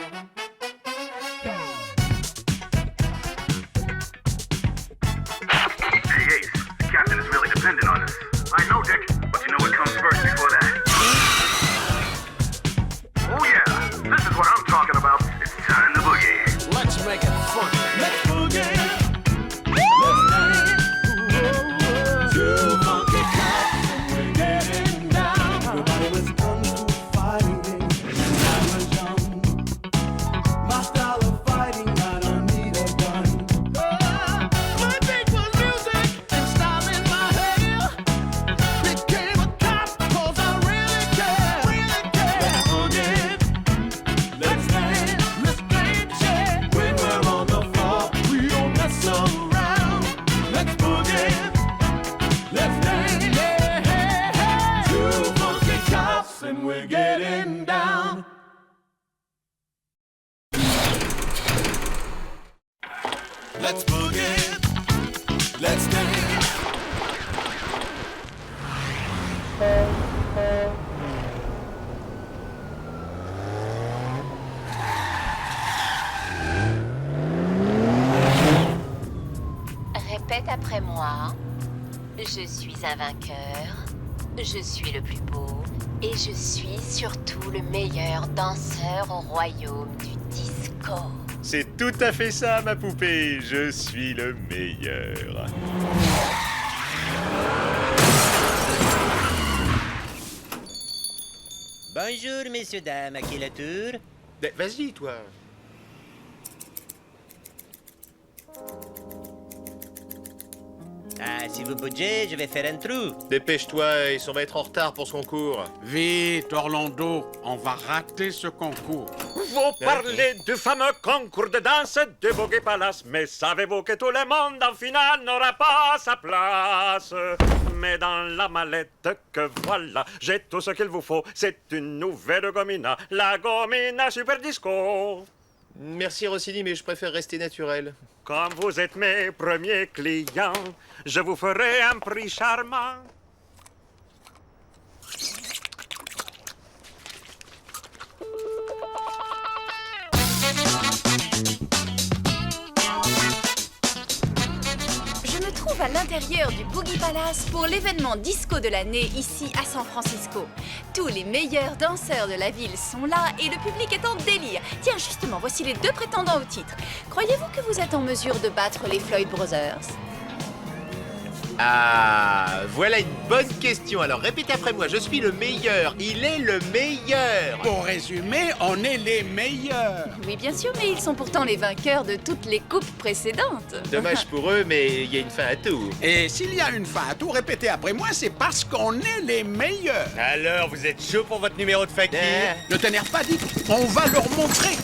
Hey, Ace, the captain is really dependent on us. I know, Dick, but you know what comes first before that? Oh yeah, this is what I'm talking about. It's time to boogie. Let's make it funky. Let's boogie. Let's dance. Two funky cops and we're getting down. Everybody was kung fu fighting when I was young. My style of fighting, I don't need a gun. My thing was music and style in my hair. Became a cop 'cause I really care. Let's boogie. Let's dance. Let's dance, yeah. When we're on the floor, we don't mess around. Let's boogie. Let's dance, yeah. Two funky cops and we're getting down. Let's boogie. Let's dance. Répète après moi. Je suis un vainqueur. Je suis le plus beau. Et je suis surtout le meilleur danseur au royaume du disco. C'est tout à fait ça, ma poupée. Je suis le meilleur. Bonjour, messieurs, dames. À qui la tour? Vas-y, toi. Ah, si vous bougez, je vais faire un trou. Dépêche-toi, ils sont être en retard pour ce concours. Vite, Orlando, on va rater ce concours. Vous parlez du fameux concours de danse de Boogie Palace, mais savez-vous que tout le monde en finale n'aura pas sa place? Mais dans la mallette que voilà, j'ai tout ce qu'il vous faut. C'est une nouvelle gomina, la gomina Super Disco. Merci Rossini, mais je préfère rester naturel. Comme vous êtes mes premiers clients, je vous ferai un prix charmant. Je me trouve à l'intérieur du Boogie Palace pour l'événement disco de l'année ici à San Francisco. Tous les meilleurs danseurs de la ville sont là et le public est en délire. Tiens, justement, voici les deux prétendants au titre. Croyez-vous que vous êtes en mesure de battre les Floyd Brothers? Ah, voilà une bonne question. Alors répétez après moi, je suis le meilleur. Il est le meilleur. Pour résumer, on est les meilleurs. Oui, bien sûr, mais ils sont pourtant les vainqueurs de toutes les coupes précédentes. Dommage pour eux, mais il y a une fin à tout. Et s'il y a une fin à tout, répétez après moi, c'est parce qu'on est les meilleurs. Alors, vous êtes chaud pour votre numéro de facture? Ne t'énerve pas, Dick, on va leur montrer.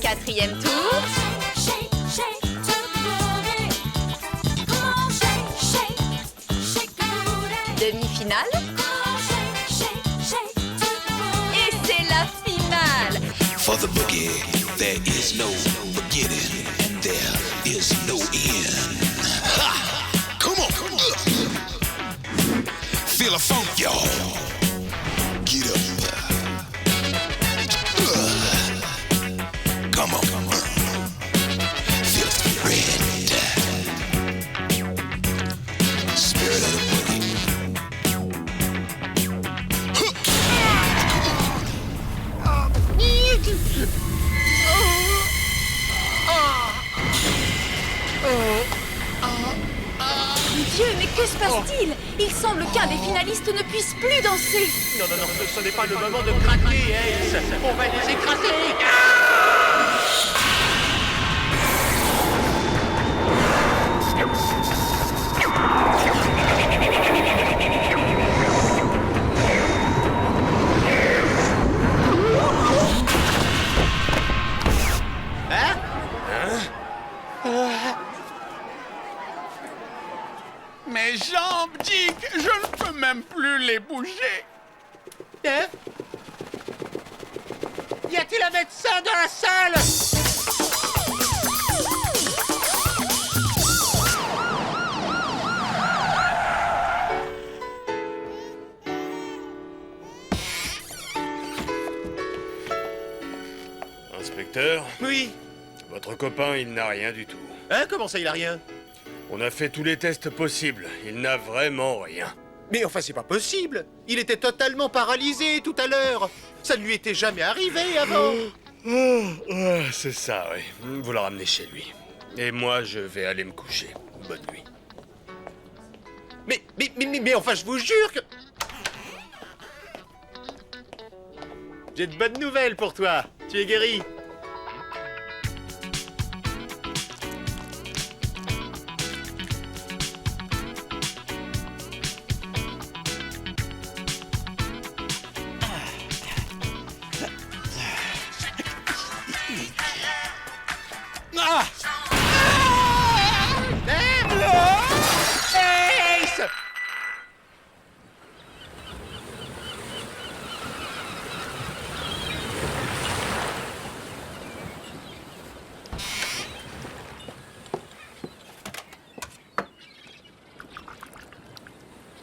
Quatrième tour. Demi-finale. Et c'est la finale. For the boogie, there is no beginning and there is no end. Ha! Come on, come on. Feel a funk, y'all. Get up. Come on, come on. Feel the red. Spirit of the boogie. Dieu, mais que se passe-t-il? Il semble qu'un des finalistes ne puisse plus danser. Non, non, non, ce n'est pas le moment de craquer, Ace. On va les écraser. manger. Hein? Y a-t-il un médecin dans la salle? Inspecteur, Oui. votre copain, il n'a rien du tout. Hein? Comment ça, il a rien? On a fait tous les tests possibles. Il n'a vraiment rien. Mais enfin, c'est pas possible. Il était totalement paralysé tout à l'heure. Ça ne lui était jamais arrivé avant. C'est ça, oui. Vous le ramenez chez lui. Et moi, je vais aller me coucher. Bonne nuit. Mais enfin, je vous jure que... J'ai de bonnes nouvelles pour toi. Tu es guéri. Ah! Ace!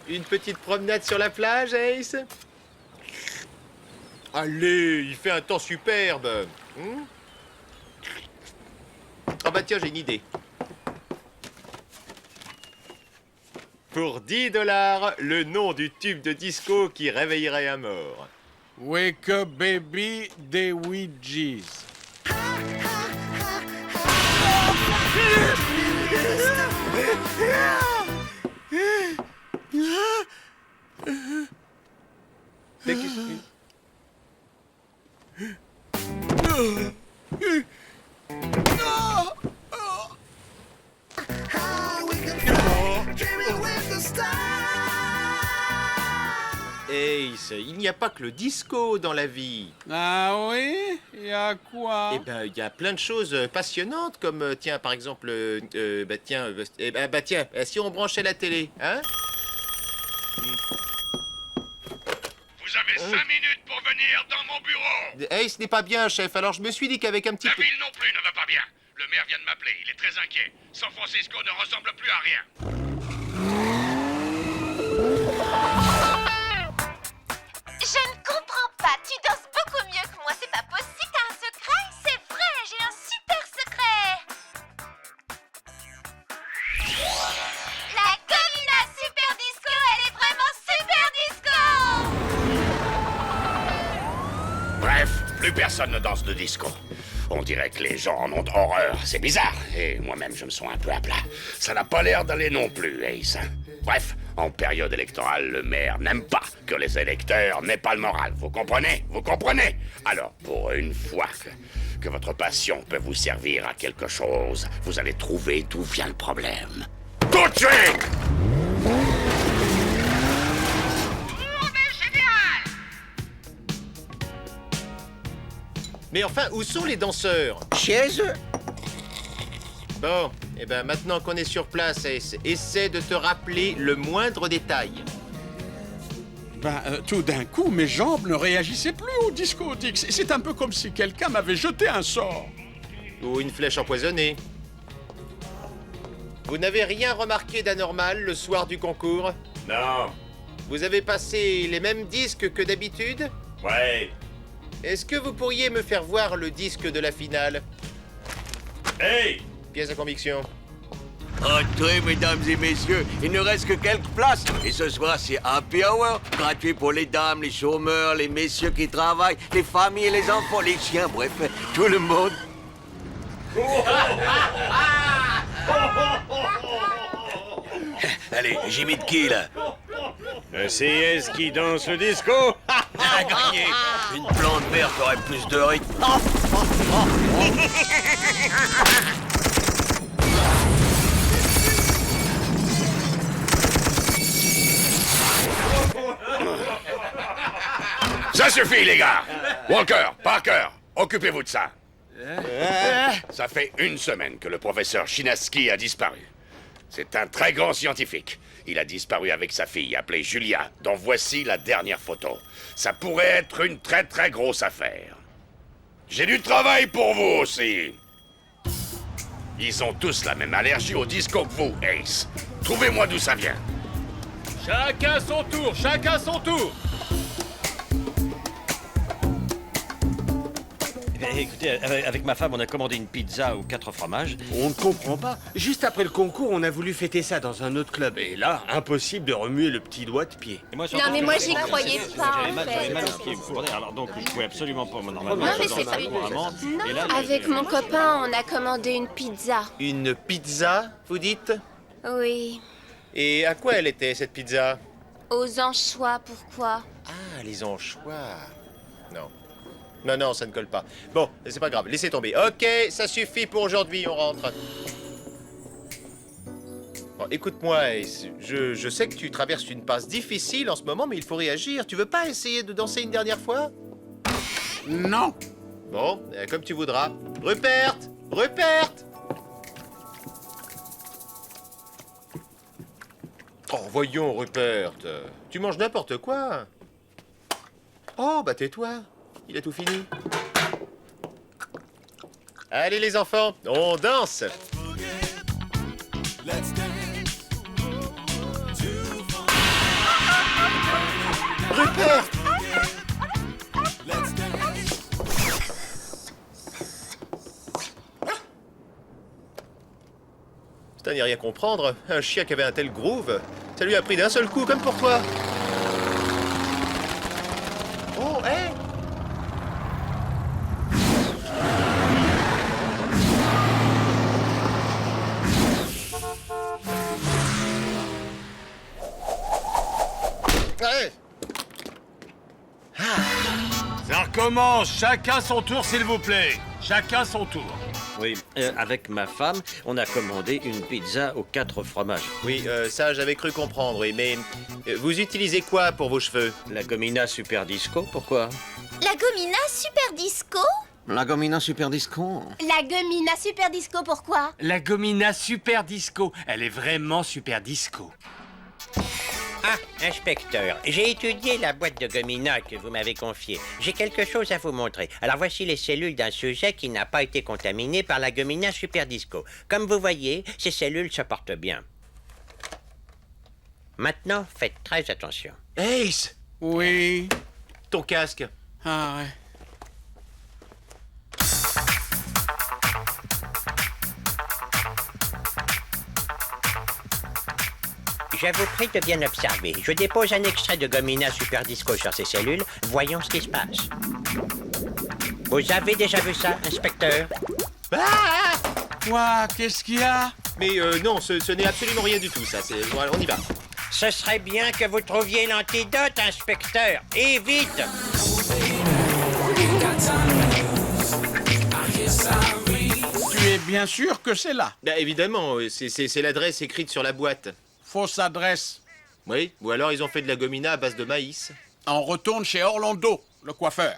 Une petite promenade sur la plage, Ace? Allez, il fait un temps superbe. Ah bah tiens, j'ai une idée. Pour 10 $, le nom du tube de disco qui réveillerait un mort. Wake up, baby, des Ouija's. Mais qu'est-ce que... Ace, il n'y a pas que le disco dans la vie. Ah oui? Y a quoi? Eh ben, il y a plein de choses passionnantes, comme, tiens, par exemple, si on branchait la télé, hein? Vous avez 5 minutes pour venir dans mon bureau. Ace n'est pas bien, chef, alors je me suis dit qu'avec un petit La peu... ville non plus ne va pas bien. Le maire vient de m'appeler, il est très inquiet. San Francisco ne ressemble plus à rien. Je ne comprends pas. Tu danses beaucoup mieux que moi. C'est pas possible. T'as un secret? C'est vrai, j'ai un super secret. La Colina Super Disco, elle est vraiment super disco. Bref, plus personne ne danse de disco. On dirait que les gens en ont horreur. C'est bizarre. Et moi-même, je me sens un peu à plat. Ça n'a pas l'air d'aller non plus, Ace. Bref, en période électorale, le maire n'aime pas que les électeurs n'aient pas le moral. Vous comprenez? Vous comprenez? Alors, pour une fois que votre passion peut vous servir à quelque chose, vous allez trouver d'où vient le problème. Tout de suite! Mais enfin, où sont les danseurs? Chez eux. Bon, eh ben maintenant qu'on est sur place, Ace, essaie de te rappeler le moindre détail. Tout d'un coup, mes jambes ne réagissaient plus au discotique. C'est un peu comme si quelqu'un m'avait jeté un sort. Ou une flèche empoisonnée. Vous n'avez rien remarqué d'anormal le soir du concours? Non. Vous avez passé les mêmes disques que d'habitude? Ouais. Est-ce que vous pourriez me faire voir le disque de la finale? Hey! Pièce à conviction. Entrez, mesdames et messieurs, il ne reste que quelques places. Et ce soir, c'est Happy Hour, gratuit pour les dames, les chômeurs, les messieurs qui travaillent, les familles et les enfants, les chiens, bref, tout le monde. Allez, j'imite qui, là? CS qui danse le disco. Ah, gagné! Une plante verte aurait plus de rythme. Ça suffit, les gars! Walker, Parker, occupez-vous de ça. Ça fait 1 semaine que le professeur Chinaski a disparu. C'est un très grand scientifique. Il a disparu avec sa fille, appelée Julia, dont voici la dernière photo. Ça pourrait être une très très grosse affaire. J'ai du travail pour vous aussi. Ils ont tous la même allergie au disco que vous, Ace. Trouvez-moi d'où ça vient. Chacun son tour, chacun son tour. Écoutez, avec ma femme, on a commandé une pizza aux 4 fromages. On ne comprend pas. Juste après le concours, on a voulu fêter ça dans un autre club. Et là, impossible de remuer le petit doigt de pied. Et moi, Non, mais moi, j'y croyais pas, J'avais en mal, fait. j'avais mal au pied, vous comprenez. Alors donc, je pouvais absolument pas m'en Non, mais c'est pas... Et là, Avec mon copain, on a commandé une pizza. Une pizza, vous dites? Oui. Et à quoi elle était, cette pizza? Aux anchois, pourquoi? Ah, les anchois. Non. Non, ça ne colle pas. Bon, c'est pas grave, laissez tomber. Ok, ça suffit pour aujourd'hui, on rentre. Bon, écoute-moi, Ace, je sais que tu traverses une passe difficile en ce moment, mais il faut réagir. Tu veux pas essayer de danser une dernière fois? Non. Bon, comme tu voudras. Rupert! Rupert! Oh, voyons, Rupert. Tu manges n'importe quoi. Oh, bah tais-toi. Il a tout fini. Allez, les enfants, on danse. Rupert! Putain, n'y a rien à comprendre. Un chien qui avait un tel groove, ça lui a pris d'un seul coup, comme pour toi. Oh, hé! Hey! Ça recommence, chacun son tour, s'il vous plaît. Chacun son tour. oui, avec ma femme, on a commandé une pizza aux 4 fromages. Oui, ça j'avais cru comprendre, oui, mais vous utilisez quoi pour vos cheveux? La Gomina Super Disco, pourquoi? La Gomina Super Disco? La Gomina Super Disco. La Gomina Super Disco, pourquoi? La Gomina Super Disco. Elle est vraiment super disco. Ah, inspecteur, j'ai étudié la boîte de Gomina que vous m'avez confiée. J'ai quelque chose à vous montrer. Alors voici les cellules d'un sujet qui n'a pas été contaminé par la Gomina Super Disco. Comme vous voyez, ces cellules se portent bien. Maintenant, faites très attention. Ace! Oui. Ton casque. Ah ouais. Je vous prie de bien observer. Je dépose un extrait de Gomina Super Disco sur ces cellules. Voyons ce qui se passe. Vous avez déjà vu ça, inspecteur? Ah! Quoi? Qu'est-ce qu'il y a? Mais non, ce n'est absolument rien du tout, ça. Voilà, on y va. Ce serait bien que vous trouviez l'antidote, inspecteur. Et vite! Tu es bien sûr que c'est là? Bah évidemment, c'est l'adresse écrite sur la boîte. Fausse adresse. Oui, ou alors ils ont fait de la Gomina à base de maïs. On retourne chez Orlando, le coiffeur.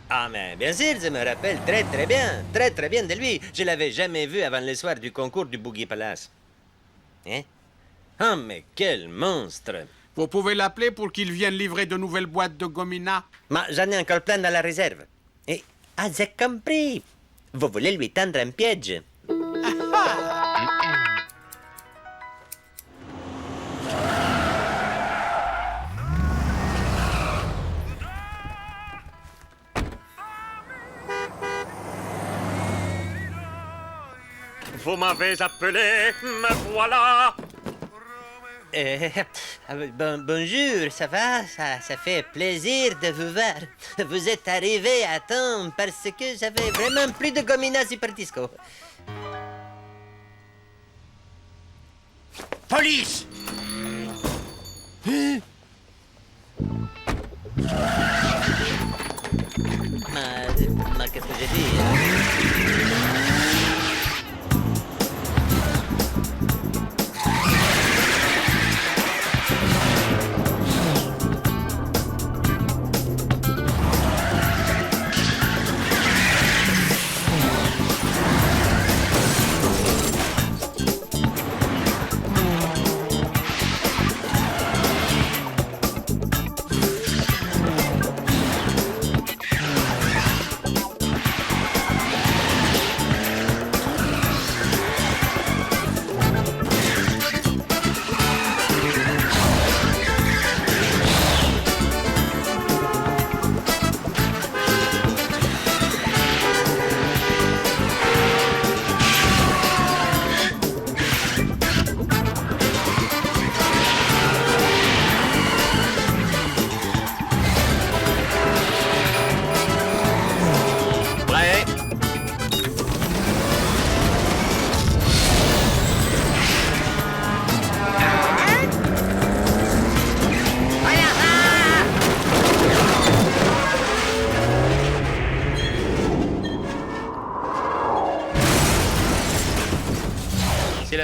Ah, mais bien sûr, je me rappelle très bien de lui. Je l'avais jamais vu avant le soir du concours du Boogie Palace. Hein? Ah, mais quel monstre! Vous pouvez l'appeler pour qu'il vienne livrer de nouvelles boîtes de Gomina? Mais j'en ai encore plein dans la réserve. Et, ah, j'ai compris! Vous voulez lui tendre un piège? Vous m'avez appelé, me voilà. Bonjour, ça va? Ça fait plaisir de vous voir. Vous êtes arrivé à temps parce que j'avais vraiment plus de Gomina Super Disco. Police! Mais qu'est-ce que j'ai dit?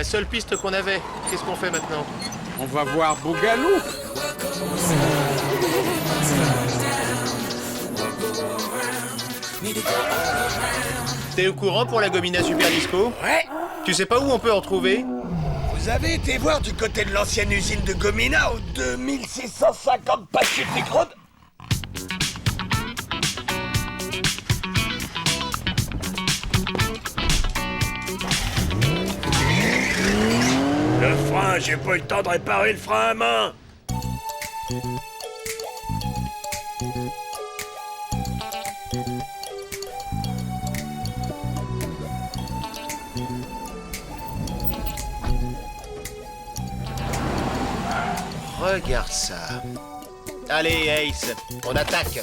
la seule piste qu'on avait. Qu'est-ce qu'on fait maintenant? On va voir Bougalou. T'es au courant pour la Gomina Super Disco? Ouais. Tu sais pas où on peut en trouver? Vous avez été voir du côté de l'ancienne usine de Gomina au 2650 Pacific Road? Le frein, j'ai pas eu le temps de réparer le frein à main. Regarde ça. Allez, Ace, on attaque.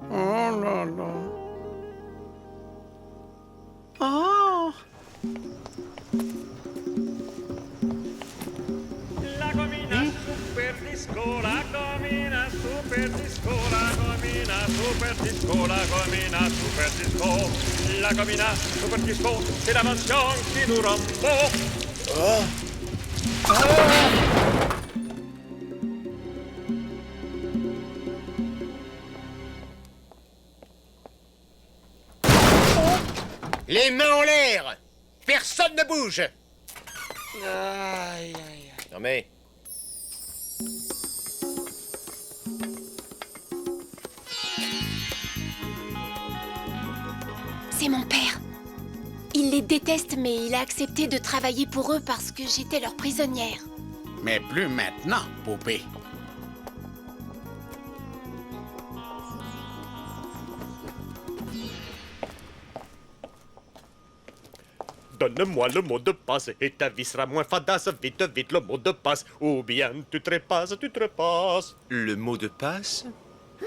Oh là là. Oh. La Gomina Super Disco, la Gomina Super Disco, la Gomina Super Disco, la Gomina Super Disco. La Gomina Super Disco, c'est l'invention qui nous rend beaux. Les mains en l'air! Personne ne bouge! Aïe, aïe, aïe. Non mais... C'est mon père. Il les déteste, mais il a accepté de travailler pour eux parce que j'étais leur prisonnière. Mais plus maintenant, poupée. Donne-moi le mot de passe et ta vie sera moins fadasse. Vite, vite, le mot de passe. Ou bien tu trépasses, tu trépasses. Le mot de passe?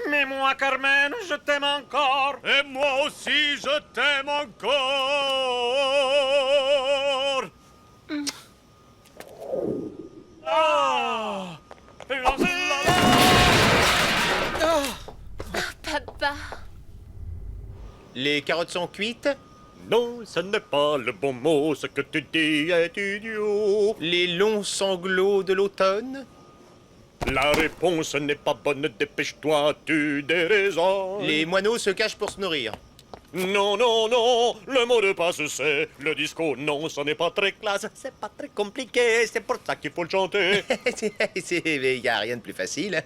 Mais moi, Carmen, je t'aime encore. Et moi aussi, je t'aime encore. Ah! Papa. Les carottes sont cuites? Non, ce n'est pas le bon mot, ce que tu dis est idiot. Les longs sanglots de l'automne? La réponse n'est pas bonne, dépêche-toi, tu déraisonnes. Les moineaux se cachent pour se nourrir. Non, non, non, le mot de passe c'est le disco. Non, ce n'est pas très classe, c'est pas très compliqué, c'est pour ça qu'il faut le chanter. Il n'y a rien de plus facile.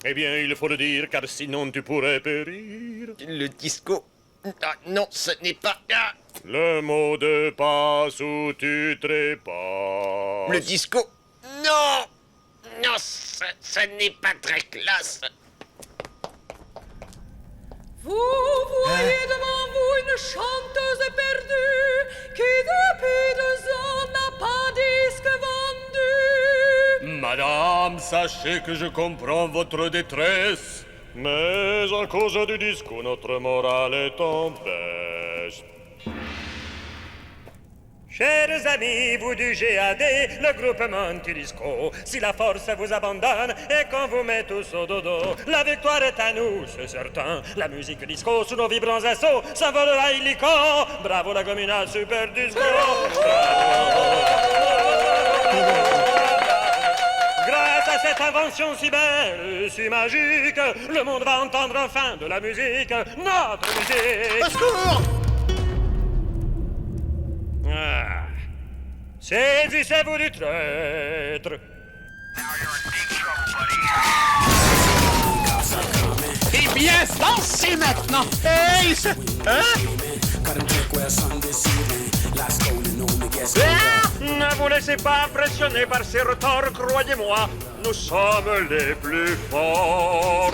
Eh bien, il faut le dire, car sinon tu pourrais périr. Le disco... Ah, non, ce n'est pas... Ah, Le mot de passe où tu trépasses. le disco... Non! Non, ce n'est pas très classe. Vous voyez devant vous une chanteuse perdue qui depuis 2 ans n'a pas disque vendu. Madame, sachez que je comprends votre détresse. Mais à cause du disco, notre morale est en baisse. Chers amis, vous du GAD, le groupe Monti-Disco, si la force vous abandonne et qu'on vous met tous au dodo, la victoire est à nous, c'est certain. La musique disco, sous nos vibrants assauts, s'envolera illico. Bravo la Gomina Super Disco. Grâce à cette invention si belle, si magique, le monde va entendre enfin de la musique, notre musique. Au secours! Ah. Saisissez-vous du traître. Eh bien, dansez maintenant. Ace! Hein? Ne vous laissez pas impressionner par ces retards, croyez-moi, nous sommes les plus forts.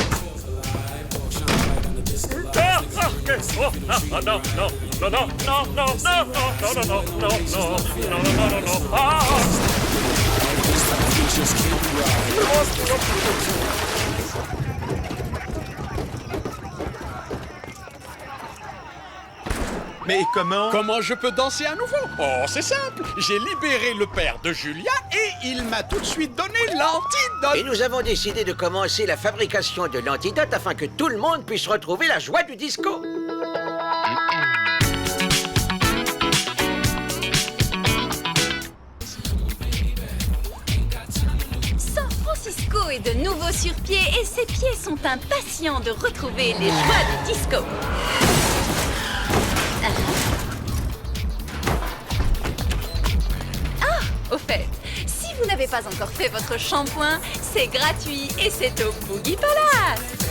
Ah, que Oh, ah, non, non, non, non, non, non, non, non, non, non, non, non, non, non, non, non, ah! Mais comment? Comment je peux danser à nouveau? Oh, c'est simple. J'ai libéré le père de Julia et il m'a tout de suite donné l'antidote. Et nous avons décidé de commencer la fabrication de l'antidote afin que tout le monde puisse retrouver la joie du disco. San Francisco est de nouveau sur pied et ses pieds sont impatients de retrouver les joies du disco. Ah, au fait, si vous n'avez pas encore fait votre shampoing, c'est gratuit et c'est au Boogie Palace.